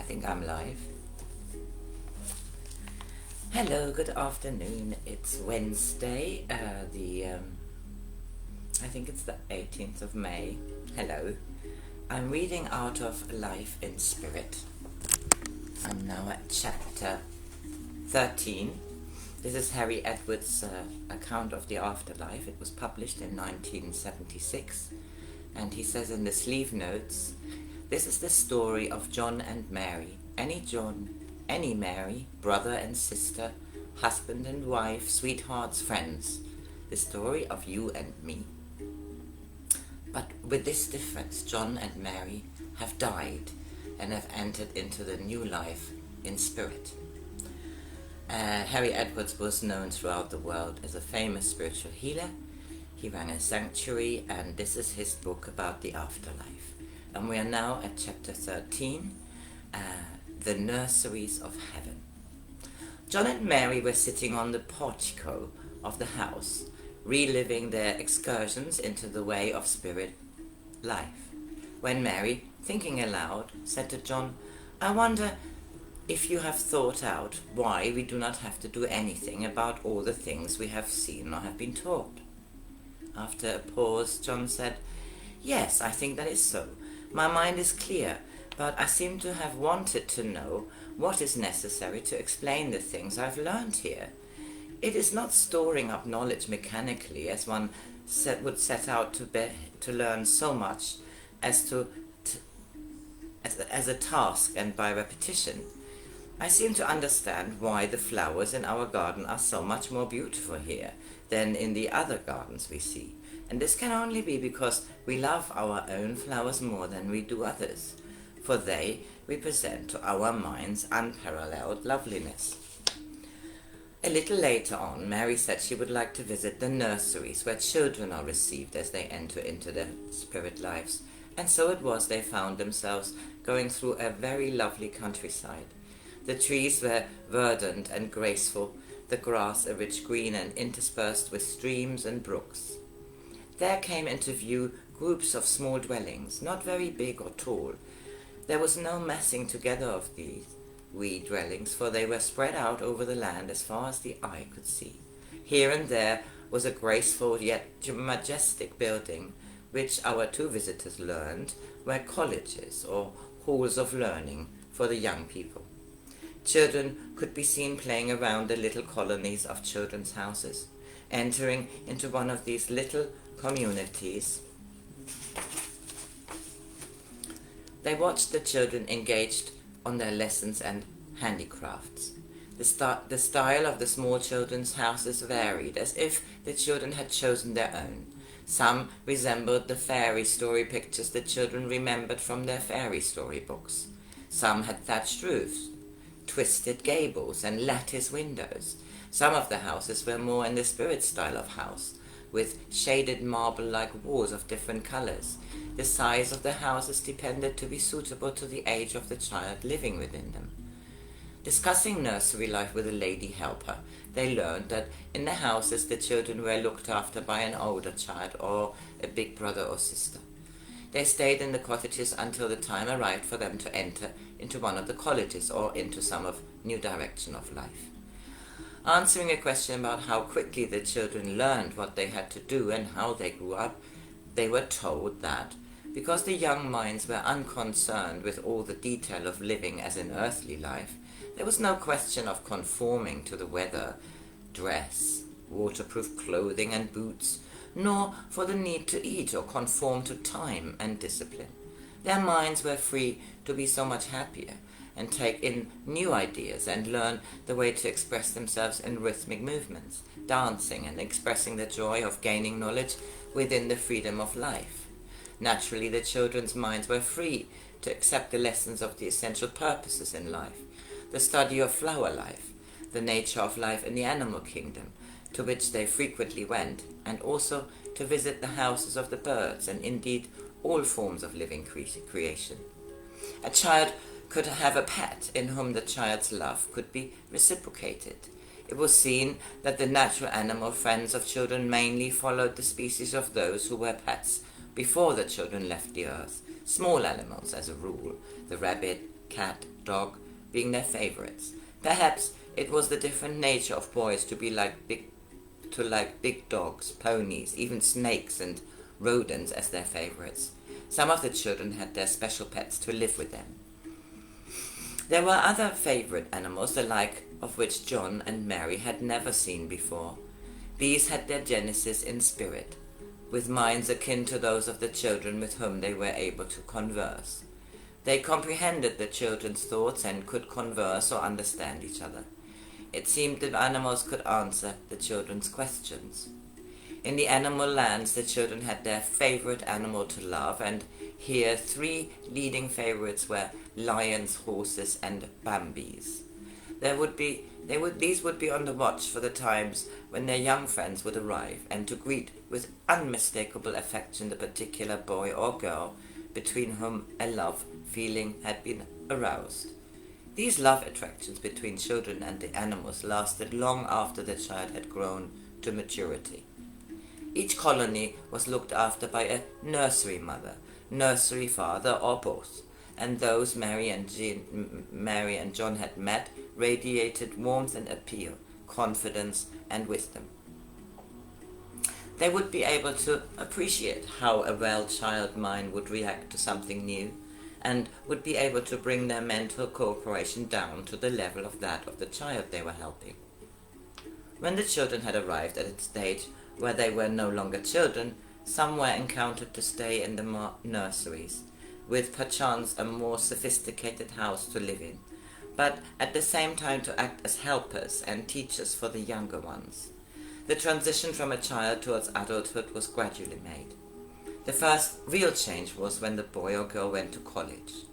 think I'm live. Hello, good afternoon. It's Wednesday, I think it's the 18th of May. Hello. I'm reading out of Life in Spirit. I'm now at chapter 13. This is Harry Edwards' account of the Afterlife. It was published in 1976. And he says in the sleeve notes, "This is the story of John and Mary. Any John, any Mary, brother and sister, husband and wife, sweethearts, friends. The story of you and me. But with this difference, John and Mary have died and have entered into the new life in spirit." Harry Edwards was known throughout the world as a famous spiritual healer. He ran a sanctuary, and this is his book about the afterlife. And we are now at chapter 13, the Nurseries of Heaven. John and Mary were sitting on the portico of the house, reliving their excursions into the way of spirit life, when Mary, thinking aloud, said to John, "I wonder if you have thought out why we do not have to do anything about all the things we have seen or have been taught." After a pause, John said, "Yes, I think that is so. My mind is clear, but I seem to have wanted to know what is necessary to explain the things I've learned here. It is not storing up knowledge mechanically, as one would set out to learn so much as a task and by repetition. I seem to understand why the flowers in our garden are so much more beautiful here than in the other gardens we see. And this can only be because we love our own flowers more than we do others, for they represent to our minds unparalleled loveliness." A little later on, Mary said she would like to visit the nurseries where children are received as they enter into their spirit lives. And so it was they found themselves going through a very lovely countryside. The trees were verdant and graceful, the grass a rich green and interspersed with streams and brooks. There came into view groups of small dwellings, not very big or tall. There was no massing together of these wee dwellings, for they were spread out over the land as far as the eye could see. Here and there was a graceful yet majestic building, which our two visitors learned were colleges or halls of learning for the young people. Children could be seen playing around the little colonies of children's houses. Entering into one of these little communities, they watched the children engaged on their lessons and handicrafts. The style of the small children's houses varied, as if the children had chosen their own. Some resembled the fairy story pictures the children remembered from their fairy story books. Some had thatched roofs, twisted gables, and lattice windows. Some of the houses were more in the spirit style of house, with shaded marble-like walls of different colors. The size of the houses depended to be suitable to the age of the child living within them. Discussing nursery life with a lady helper, they learned that in the houses the children were looked after by an older child or a big brother or sister. They stayed in the cottages until the time arrived for them to enter into one of the colleges or into some new direction of life. Answering a question about how quickly the children learned what they had to do and how they grew up, they were told that, because the young minds were unconcerned with all the detail of living as in earthly life, there was no question of conforming to the weather, dress, waterproof clothing and boots, nor for the need to eat or conform to time and discipline. Their minds were free to be so much happier and take in new ideas and learn the way to express themselves in rhythmic movements, dancing and expressing the joy of gaining knowledge within the freedom of life. Naturally, the children's minds were free to accept the lessons of the essential purposes in life, the study of flower life, the nature of life in the animal kingdom, to which they frequently went, and also to visit the houses of the birds and indeed all forms of living creation. A child could have a pet in whom the child's love could be reciprocated. It was seen that the natural animal friends of children mainly followed the species of those who were pets before the children left the earth. Small animals, as a rule, the rabbit, cat, dog being their favorites. Perhaps it was the different nature of boys to like big dogs, ponies, even snakes and rodents as their favorites. Some of the children had their special pets to live with them. There were other favorite animals, the like of which John and Mary had never seen before. These had their genesis in spirit, with minds akin to those of the children with whom they were able to converse. They comprehended the children's thoughts and could converse or understand each other. It seemed that animals could answer the children's questions. In the animal lands, the children had their favorite animal to love, and here 3 leading favorites were lions, horses, and bambies. These would be on the watch for the times when their young friends would arrive, and to greet with unmistakable affection the particular boy or girl between whom a love feeling had been aroused. These love attractions between children and the animals lasted long after the child had grown to maturity. Each colony was looked after by a nursery mother, nursery father, or both, and those Mary and John had met radiated warmth and appeal, confidence and wisdom. They would be able to appreciate how a well-child mind would react to something new, and would be able to bring their mental cooperation down to the level of that of the child they were helping. When the children had arrived at a stage where they were no longer children, some were encountered to stay in the nurseries, with perchance a more sophisticated house to live in, but at the same time to act as helpers and teachers for the younger ones. The transition from a child towards adulthood was gradually made. The first real change was when the boy or girl went to college.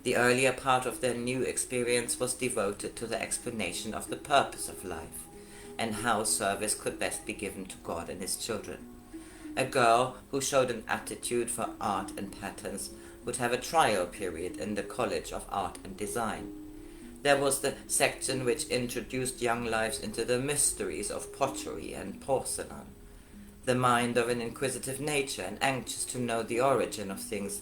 The earlier part of their new experience was devoted to the explanation of the purpose of life, and how service could best be given to God and his children. A girl who showed an aptitude for art and patterns would have a trial period in the College of Art and Design. There was the section which introduced young lives into the mysteries of pottery and porcelain. The mind of an inquisitive nature and anxious to know the origin of things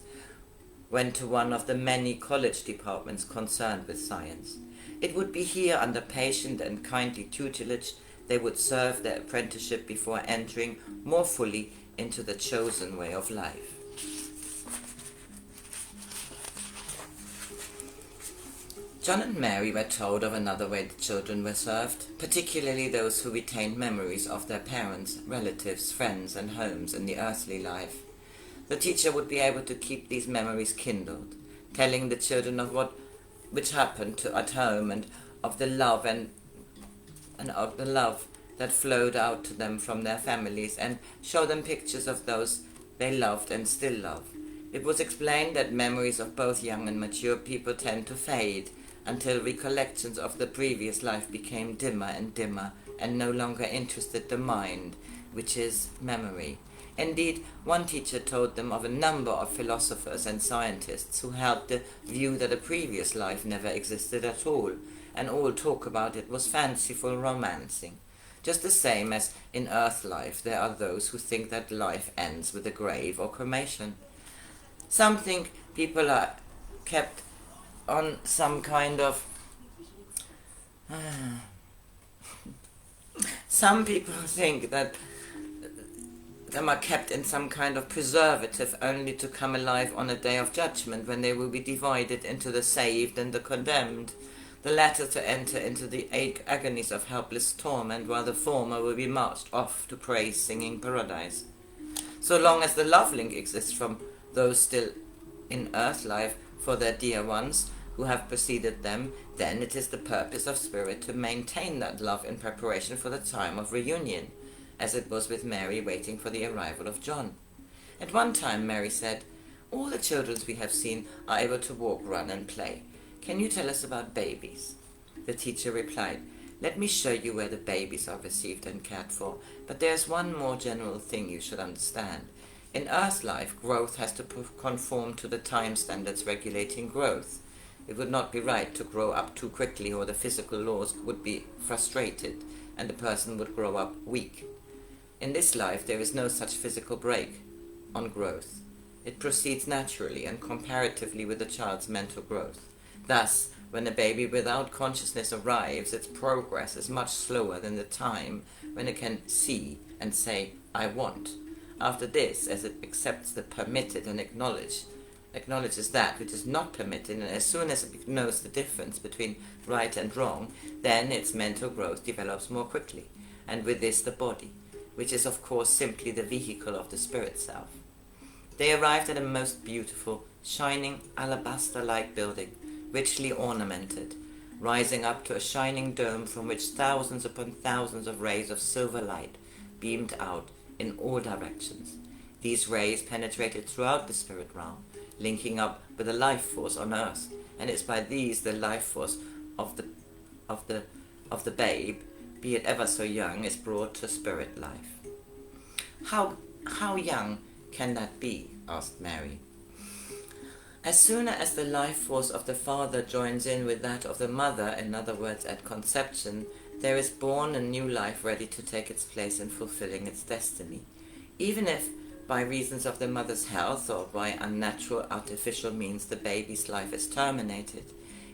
went to one of the many college departments concerned with science. It would be here, under patient and kindly tutelage, they would serve their apprenticeship before entering more fully into the chosen way of life. John and Mary were told of another way the children were served, particularly those who retained memories of their parents, relatives, friends, and homes in the earthly life. The teacher would be able to keep these memories kindled, telling the children of which happened at home, and of the love of the love that flowed out to them from their families, and show them pictures of those they loved and still love. It was explained that memories of both young and mature people tend to fade, until recollections of the previous life became dimmer and dimmer, and no longer interested the mind, which is memory. Indeed, one teacher told them of a number of philosophers and scientists who held the view that a previous life never existed at all, and all talk about it was fanciful romancing. Just the same as in earth life, there are those who think that life ends with the grave or cremation. Some think people are kept on some kind of some people think that them are kept in some kind of preservative only to come alive on a day of judgment, when they will be divided into the saved and the condemned, the latter to enter into the agonies of helpless torment, while the former will be marched off to praise singing paradise. So long as the love link exists from those still in earth life for their dear ones who have preceded them, then it is the purpose of spirit to maintain that love in preparation for the time of reunion, as it was with Mary waiting for the arrival of John. At one time Mary said, "All the children we have seen are able to walk, run, and play. Can you tell us about babies?" The teacher replied, "Let me show you where the babies are received and cared for, but there's one more general thing you should understand. In earth life, growth has to conform to the time standards regulating growth. It would not be right to grow up too quickly, or the physical laws would be frustrated, and the person would grow up weak. In this life there is no such physical break on growth. It proceeds naturally and comparatively with the child's mental growth. Thus, when a baby without consciousness arrives, its progress is much slower than the time when it can see and say, I want. After this, as it accepts the permitted and acknowledges that which is not permitted, and as soon as it knows the difference between right and wrong, then its mental growth develops more quickly, and with this the body, which is of course simply the vehicle of the spirit self. They arrived at a most beautiful, shining, alabaster-like building, richly ornamented, rising up to a shining dome from which thousands upon thousands of rays of silver light beamed out in all directions. These rays penetrated throughout the spirit realm, linking up with the life force on earth, and it's by these the life force of the babe, be it ever so young, is brought to spirit life. How young can that be? Asked Mary. As soon as the life force of the father joins in with that of the mother, in other words at conception, there is born a new life ready to take its place in fulfilling its destiny. Even if, by reasons of the mother's health or by unnatural artificial means, the baby's life is terminated,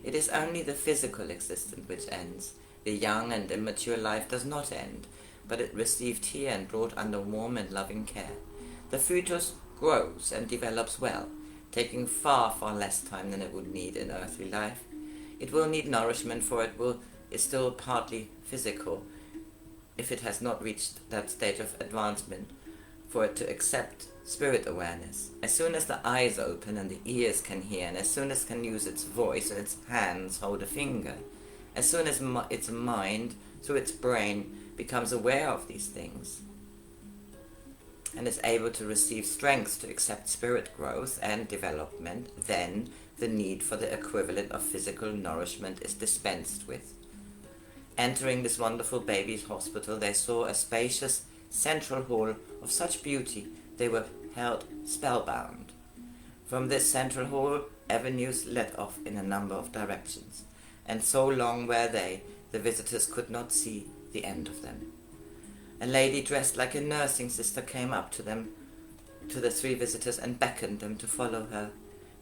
it is only the physical existence which ends. The young and immature life does not end, but it received here and brought under warm and loving care. The fetus grows and develops well, taking far, far less time than it would need in earthly life. It will need nourishment, for is still partly physical, if it has not reached that stage of advancement, for it to accept spirit awareness. As soon as the eyes open and the ears can hear, and as soon as it can use its voice and its hands hold a finger, as soon as its mind, through its brain, becomes aware of these things, and is able to receive strength to accept spirit growth and development, then the need for the equivalent of physical nourishment is dispensed with. Entering this wonderful baby's hospital, they saw a spacious central hall of such beauty they were held spellbound. From this central hall, avenues led off in a number of directions, and so long were they, the visitors could not see the end of them. A lady dressed like a nursing sister came up to the three visitors, and beckoned them to follow her.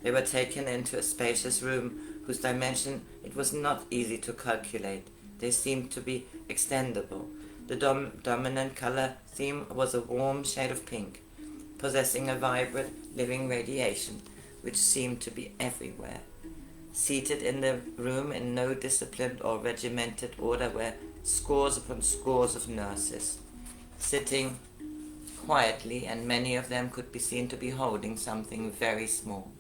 They were taken into a spacious room whose dimension it was not easy to calculate. They seemed to be extendable. The dominant color theme was a warm shade of pink, possessing a vibrant, living radiation, which seemed to be everywhere. Seated in the room in no disciplined or regimented order were scores upon scores of nurses, sitting quietly, and many of them could be seen to be holding something very small.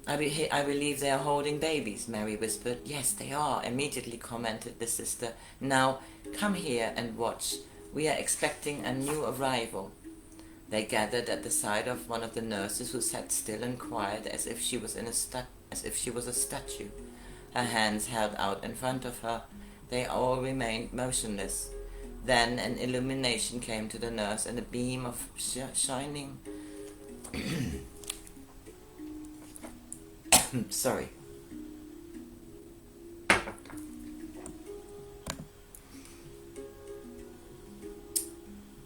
I believe they are holding babies, Mary whispered. Yes, they are, immediately commented the sister. Now, come here and watch. We are expecting a new arrival. They gathered at the side of one of the nurses, who sat still and quiet as if she was a statue, her hands held out in front of her. They all remained motionless. Then an illumination came to the nurse, and a beam of shining sorry.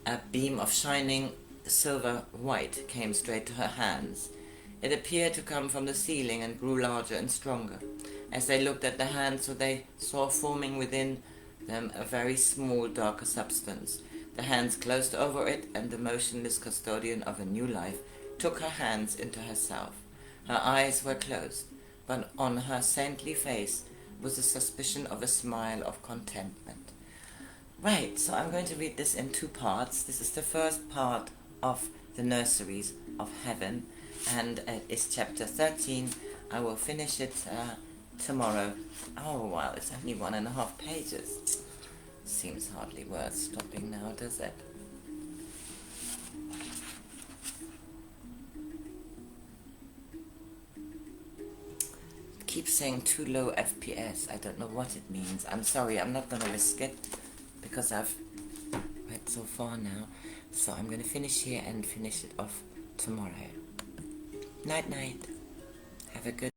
A beam of shining silver white came straight to her hands. It appeared to come from the ceiling and grew larger and stronger. As they looked at the hands, so they saw forming within them a very small, darker substance. The hands closed over it, and the motionless custodian of a new life took her hands into herself. Her eyes were closed, but on her saintly face was a suspicion of a smile of contentment. Right, so I'm going to read this in two parts. This is the first part of the Nurseries of Heaven, and it is chapter 13. I will finish it tomorrow. Oh, wow, it's only 1.5 pages. Seems hardly worth stopping now, does it? Keep saying too low FPS. I don't know what it means. I'm sorry, I'm not going to risk it because I've read so far now. So I'm going to finish here and finish it off tomorrow. Night night. Have a good